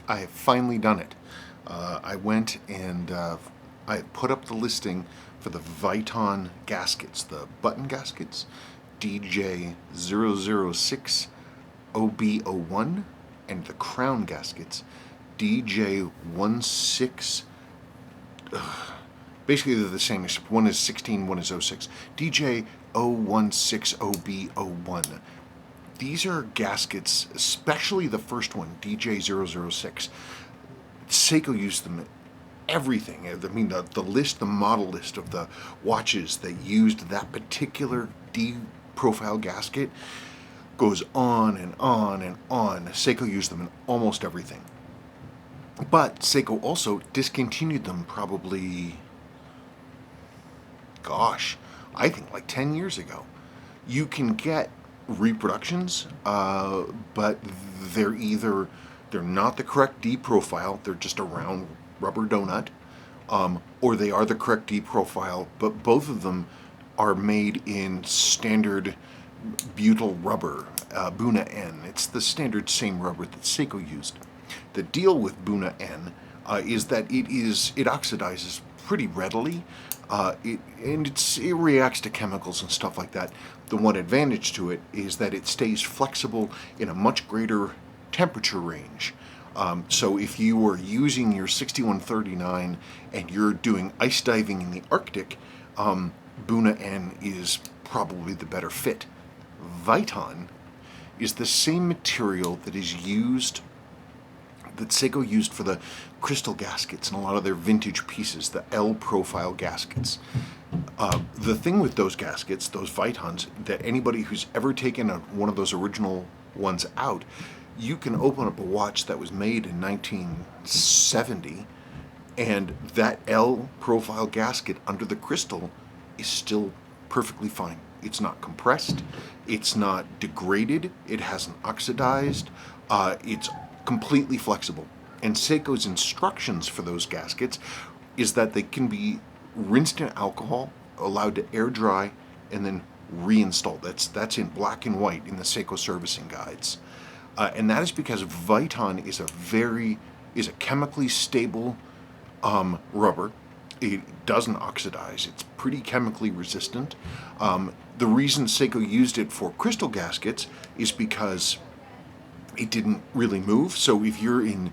I have finally done it. I went and I put up the listing for the Viton gaskets, the button gaskets, DJ0060B01, and the crown gaskets, DJ16. Basically, they're the same, except one is 16, one is 06. DJ0160B01. These are gaskets, especially the first one, DJ006. Seiko used them in everything. I mean, the list, the model list of the watches that used that particular D profile gasket goes on and on and on. Seiko used them in almost everything. But Seiko also discontinued them probably, gosh, I think like 10 years ago. You can get reproductions, but they're not the correct D profile, they're just a round rubber donut, or they are the correct D profile, but both of them are made in standard butyl rubber, Buna N. It's the standard same rubber that Seiko used. The deal with Buna N is that it oxidizes pretty readily, it reacts to chemicals and stuff like that. The one advantage to it is that it stays flexible in a much greater temperature range. So if you were using your 6139 and you're doing ice diving in the Arctic, Buna N is probably the better fit. Viton is the same material that Seiko used for the crystal gaskets and a lot of their vintage pieces, the L profile gaskets. The thing with those gaskets, those Vitons, that anybody who's ever taken one of those original ones out, you can open up a watch that was made in 1970, and that L profile gasket under the crystal is still perfectly fine. It's not compressed, it's not degraded, it hasn't oxidized, it's completely flexible. And Seiko's instructions for those gaskets is that they can be rinsed in alcohol, allowed to air dry, and then reinstalled. That's in black and white in the Seiko servicing guides. And that is because Viton is a chemically stable rubber. It doesn't oxidize. It's pretty chemically resistant. The reason Seiko used it for crystal gaskets is because it didn't really move. So if you're in,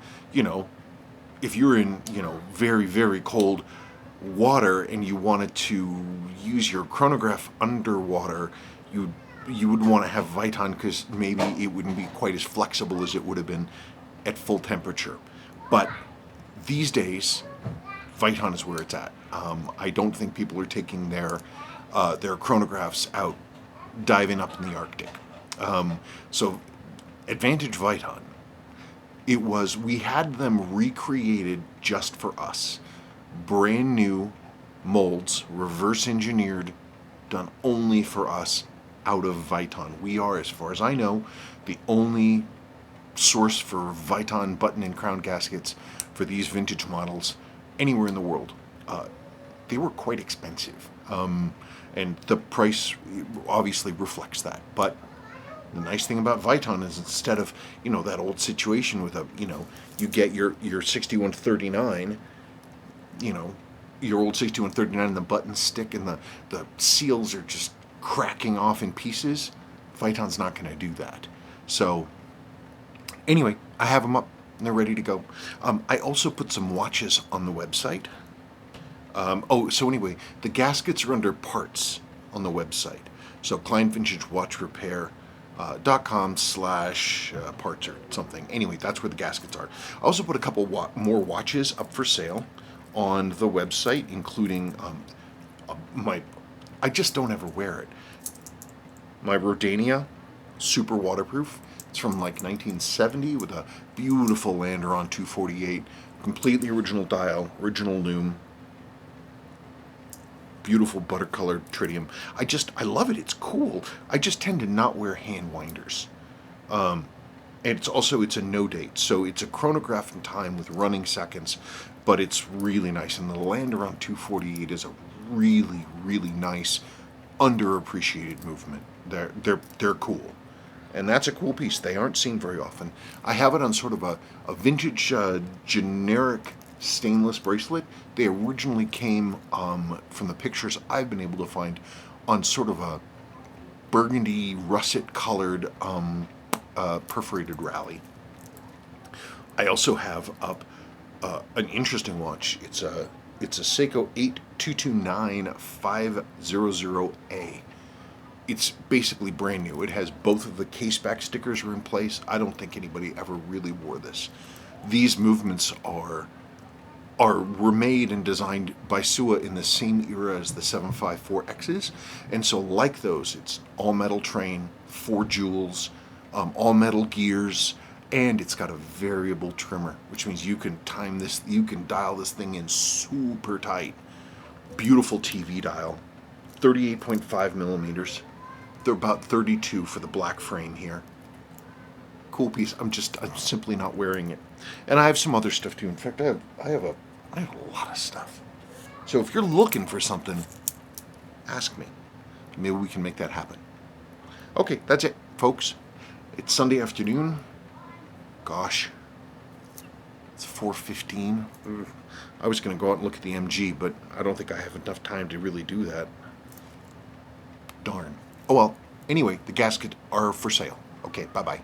very, very cold water and you wanted to use your chronograph underwater, you would want to have Viton because maybe it wouldn't be quite as flexible as it would have been at full temperature. But these days, Viton is where it's at. I don't think people are taking their chronographs out diving up in the Arctic. So Advantage Viton, we had them recreated just for us. Brand new molds, reverse engineered, done only for us out of Viton. We are, as far as I know, the only source for Viton button and crown gaskets for these vintage models anywhere in the world. They were quite expensive, and the price obviously reflects that. But the nice thing about Viton is instead of, that old situation with you get your 6139, your old 6139 and the buttons stick and the seals are just cracking off in pieces. Viton's not going to do that. So anyway, I have them up and they're ready to go. I also put some watches on the website. So anyway, the gaskets are under parts on the website. So kleinvintagewatchrepair.com/parts or something. Anyway, that's where the gaskets are. I also put a couple more watches up for sale on the website, including I just don't ever wear it. My Rodania, super waterproof. It's from like 1970 with a beautiful Landeron 248, completely original dial, original loom. Beautiful butter-colored tritium. I love it. It's cool. I just tend to not wear hand winders. And it's a no date, so it's a chronograph in time with running seconds, but it's really nice. And the Landeron 248 is a really, really nice, underappreciated movement. They're cool. And that's a cool piece. They aren't seen very often. I have it on sort of a vintage generic stainless bracelet. They originally came from the pictures I've been able to find on sort of a burgundy russet colored perforated rally. I also have up an interesting watch. It's a Seiko 8229500A. It's basically brand new. It has both of the case back stickers are in place. I don't think anybody ever really wore this. These movements were made and designed by Suwa in the same era as the 754Xs, and so like those, it's all metal train, 4 jewels, all metal gears, and it's got a variable trimmer, which means you can dial this thing in super tight. Beautiful TV dial, 38.5 millimeters. They're about 32 for the black frame here. Cool piece. I'm simply not wearing it. And I have some other stuff too. In fact, I have a lot of stuff. So if you're looking for something, ask me. Maybe we can make that happen. Okay, that's it, folks. It's Sunday afternoon. Gosh, it's 4:15. I was going to go out and look at the MG, but I don't think I have enough time to really do that. Darn. Oh well, anyway, the gaskets are for sale. Okay, bye-bye.